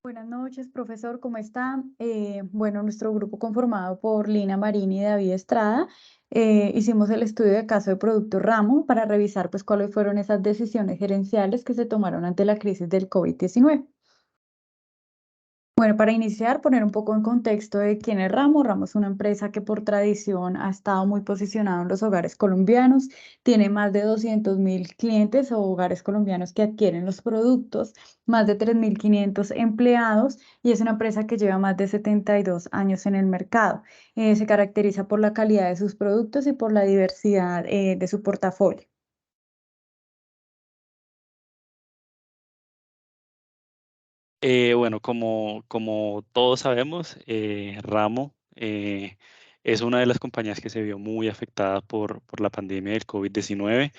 Buenas noches, profesor, ¿cómo está? Bueno, nuestro grupo conformado por Lina Marini y David Estrada, hicimos el estudio de caso de Producto Ramo para revisar pues cuáles fueron esas decisiones gerenciales que se tomaron ante la crisis del COVID-19. Bueno, para iniciar, poner un poco en contexto de quién es Ramo. Ramo es una empresa que por tradición ha estado muy posicionada en los hogares colombianos. Tiene más de 200.000 clientes o hogares colombianos que adquieren los productos, más de 3.500 empleados y es una empresa que lleva más de 72 años en el mercado. Se caracteriza por la calidad de sus productos y por la diversidad de su portafolio. Bueno, como todos sabemos, Ramo es una de las compañías que se vio muy afectada por la pandemia del COVID-19.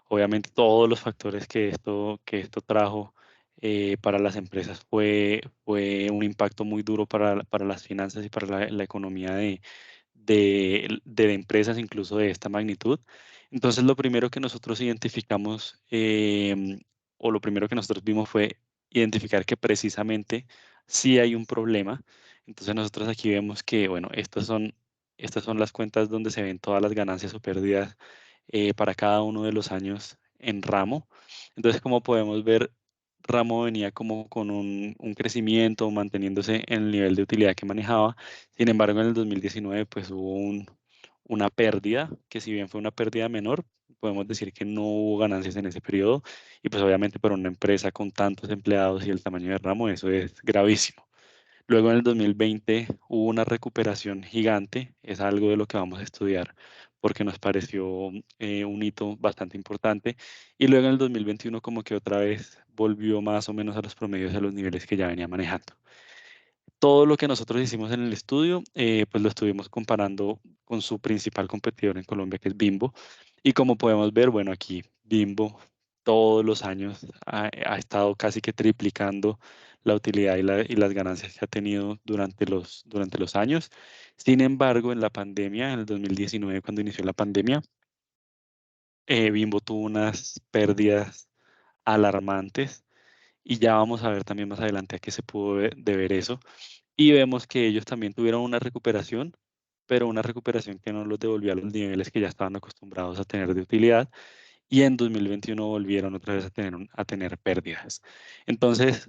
Obviamente todos los factores que esto trajo para las empresas fue un impacto muy duro para las finanzas y para la economía de empresas incluso de esta magnitud. Entonces, lo primero que nosotros identificamos o lo primero que nosotros vimos fue identificar que precisamente sí hay un problema. Entonces, nosotros aquí vemos que, bueno, estas son las cuentas donde se ven todas las ganancias o pérdidas para cada uno de los años en Ramo. Entonces, como podemos ver, Ramo venía como con un crecimiento, manteniéndose en el nivel de utilidad que manejaba. Sin embargo, en el 2019 pues hubo una pérdida, que si bien fue una pérdida menor, podemos decir que no hubo ganancias en ese periodo y pues obviamente para una empresa con tantos empleados y el tamaño de Ramo eso es gravísimo. Luego en el 2020 hubo una recuperación gigante, es algo de lo que vamos a estudiar porque nos pareció un hito bastante importante. Y luego en el 2021 como que otra vez volvió más o menos a los promedios, a los niveles que ya venía manejando. Todo lo que nosotros hicimos en el estudio, pues lo estuvimos comparando con su principal competidor en Colombia, que es Bimbo. Y como podemos ver, bueno, aquí Bimbo todos los años ha estado casi que triplicando la utilidad y las ganancias que ha tenido durante los años. Sin embargo, en la pandemia, en el 2019, cuando inició la pandemia, Bimbo tuvo unas pérdidas alarmantes y ya vamos a ver también más adelante a qué se pudo deber eso. Y vemos que ellos también tuvieron una recuperación, pero una recuperación que no los devolvió a los niveles que ya estaban acostumbrados a tener de utilidad. Y en 2021 volvieron otra vez a tener pérdidas. Entonces,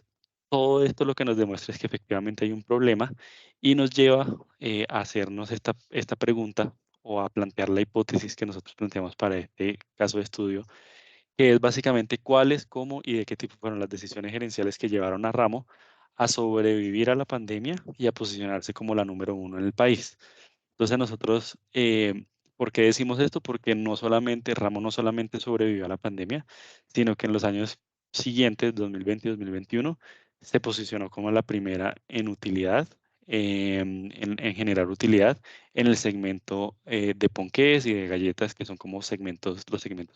todo esto lo que nos demuestra es que efectivamente hay un problema y nos lleva a hacernos esta pregunta o a plantear la hipótesis que nosotros planteamos para este caso de estudio, que es básicamente cuáles, cómo y de qué tipo fueron las decisiones gerenciales que llevaron a Ramo a sobrevivir a la pandemia y a posicionarse como la número uno en el país. Entonces nosotros, ¿por qué decimos esto? Porque no solamente, Ramo no solamente sobrevivió a la pandemia, sino que en los años siguientes, 2020 y 2021, se posicionó como la primera en utilidad, en generar utilidad en el segmento de ponqués y de galletas, que son como los segmentos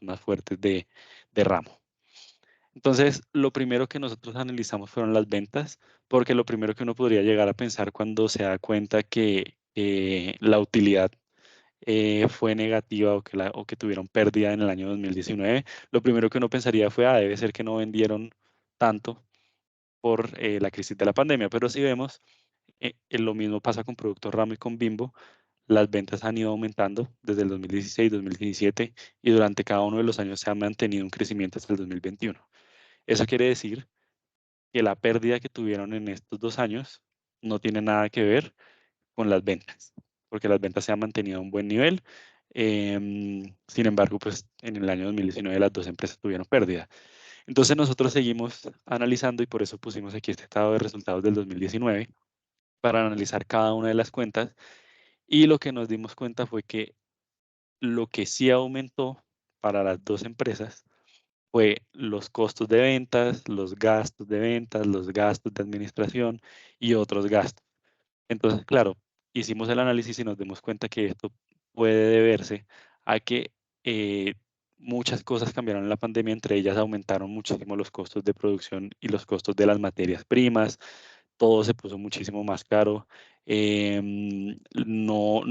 más fuertes de Ramo. Entonces, lo primero que nosotros analizamos fueron las ventas, porque lo primero que uno podría llegar a pensar cuando se da cuenta que la utilidad fue negativa o que tuvieron pérdida en el año 2019, lo primero que uno pensaría fue, debe ser que no vendieron tanto por la crisis de la pandemia, pero si vemos, lo mismo pasa con Productos Ramo y con Bimbo. Las ventas han ido aumentando desde el 2016, 2017 y durante cada uno de los años se ha mantenido un crecimiento hasta el 2021. Eso quiere decir que la pérdida que tuvieron en estos 2 años no tiene nada que ver con las ventas, porque las ventas se han mantenido a un buen nivel. Sin embargo, pues en el año 2019 las dos empresas tuvieron pérdida. Entonces nosotros seguimos analizando y por eso pusimos aquí este estado de resultados del 2019 para analizar cada una de las cuentas y lo que nos dimos cuenta fue que lo que sí aumentó para las dos empresas fue los costos de ventas, los gastos de ventas, los gastos de administración y otros gastos. Entonces, claro, hicimos el análisis y nos dimos cuenta que esto puede deberse a que eh, muchas cosas cambiaron en la pandemia, entre ellas aumentaron muchísimo los costos de producción y los costos de las materias primas, todo se puso muchísimo más caro. No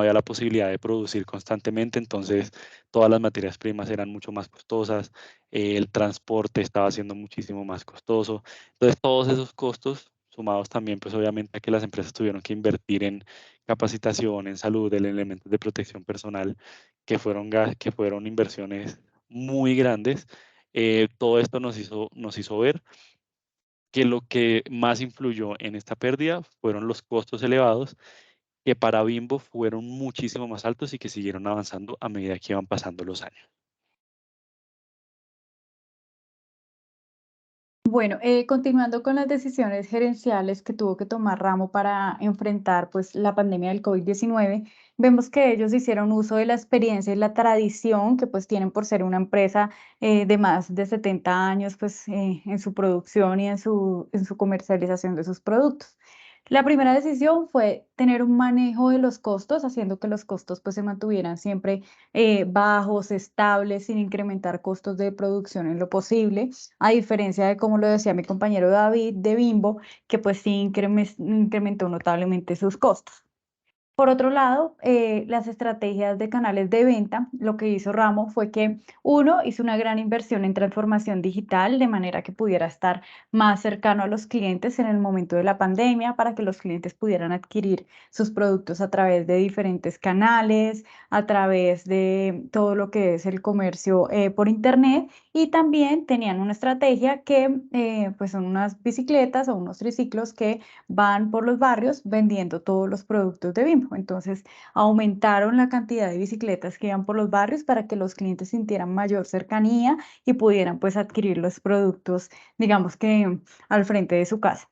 había la posibilidad de producir constantemente, entonces todas las materias primas eran mucho más costosas, el transporte estaba siendo muchísimo más costoso. Entonces, todos esos costos, sumados también, pues obviamente a que las empresas tuvieron que invertir en capacitación, en salud, en elementos de protección personal, que fueron inversiones muy grandes. Todo esto nos hizo ver que lo que más influyó en esta pérdida fueron los costos elevados, que para Bimbo fueron muchísimo más altos y que siguieron avanzando a medida que iban pasando los años. Bueno, continuando con las decisiones gerenciales que tuvo que tomar Ramo para enfrentar pues, la pandemia del COVID-19, vemos que ellos hicieron uso de la experiencia y la tradición que pues tienen por ser una empresa de más de 70 años pues, en su producción y en su comercialización de sus productos. La primera decisión fue tener un manejo de los costos, haciendo que los costos pues, se mantuvieran siempre bajos, estables, sin incrementar costos de producción en lo posible, a diferencia de como lo decía mi compañero David de Bimbo, que pues sí incrementó notablemente sus costos. Por otro lado, las estrategias de canales de venta, lo que hizo Ramo fue que uno hizo una gran inversión en transformación digital de manera que pudiera estar más cercano a los clientes en el momento de la pandemia para que los clientes pudieran adquirir sus productos a través de diferentes canales, a través de todo lo que es el comercio por internet, y también tenían una estrategia que pues son unas bicicletas o unos triciclos que van por los barrios vendiendo todos los productos de Bimbo. Entonces, aumentaron la cantidad de bicicletas que iban por los barrios para que los clientes sintieran mayor cercanía y pudieran pues adquirir los productos, digamos que al frente de su casa.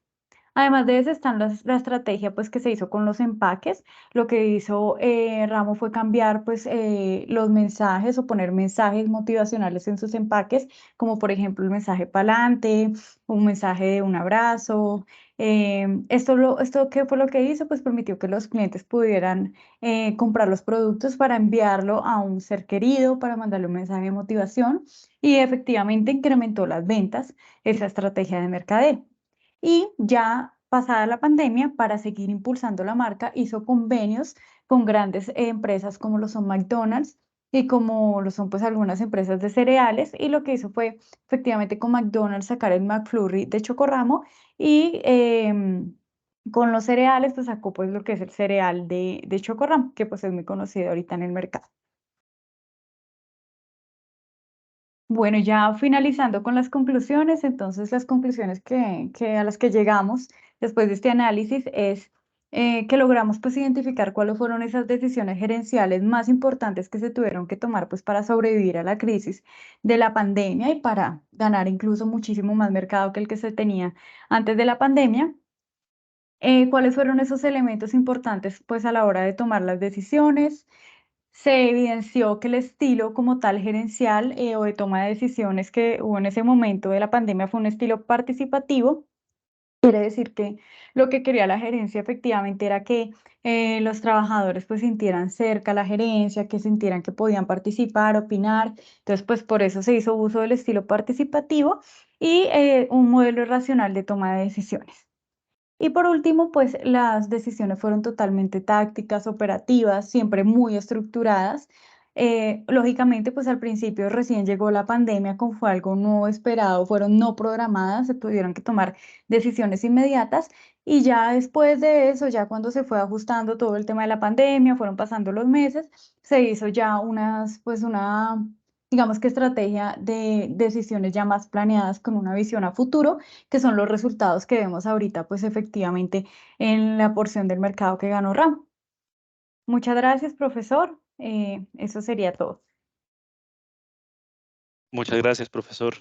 Además de eso están la estrategia pues que se hizo con los empaques. Lo que hizo Ramo fue cambiar pues los mensajes o poner mensajes motivacionales en sus empaques, como por ejemplo el mensaje pa'lante, un mensaje de un abrazo. Esto ¿qué fue lo que hizo? Pues permitió que los clientes pudieran comprar los productos para enviarlo a un ser querido, para mandarle un mensaje de motivación, y efectivamente incrementó las ventas, esa estrategia de mercadeo. Y ya pasada la pandemia, para seguir impulsando la marca, hizo convenios con grandes empresas como lo son McDonald's y como lo son pues algunas empresas de cereales. Y lo que hizo fue efectivamente con McDonald's sacar el McFlurry de Chocorramo, y con los cereales pues sacó pues lo que es el cereal de Chocorramo, que pues es muy conocido ahorita en el mercado. Bueno, ya finalizando con las conclusiones, entonces las conclusiones a las que llegamos después de este análisis es que logramos pues identificar cuáles fueron esas decisiones gerenciales más importantes que se tuvieron que tomar pues para sobrevivir a la crisis de la pandemia y para ganar incluso muchísimo más mercado que el que se tenía antes de la pandemia. ¿Cuáles fueron esos elementos importantes pues a la hora de tomar las decisiones? Se evidenció que el estilo como tal gerencial o de toma de decisiones que hubo en ese momento de la pandemia fue un estilo participativo. Quiere decir que lo que quería la gerencia efectivamente era que los trabajadores pues sintieran cerca a la gerencia, que sintieran que podían participar, opinar. Entonces, pues por eso se hizo uso del estilo participativo y un modelo racional de toma de decisiones. Y por último, pues las decisiones fueron totalmente tácticas, operativas, siempre muy estructuradas. Lógicamente, pues al principio recién llegó la pandemia, como fue algo no esperado, fueron no programadas, se tuvieron que tomar decisiones inmediatas, y ya después de eso, ya cuando se fue ajustando todo el tema de la pandemia, fueron pasando los meses, se hizo ya digamos que estrategia de decisiones ya más planeadas con una visión a futuro, que son los resultados que vemos ahorita, pues efectivamente en la porción del mercado que ganó RAM. Muchas gracias, profesor. Eso sería todo. Muchas gracias, profesor.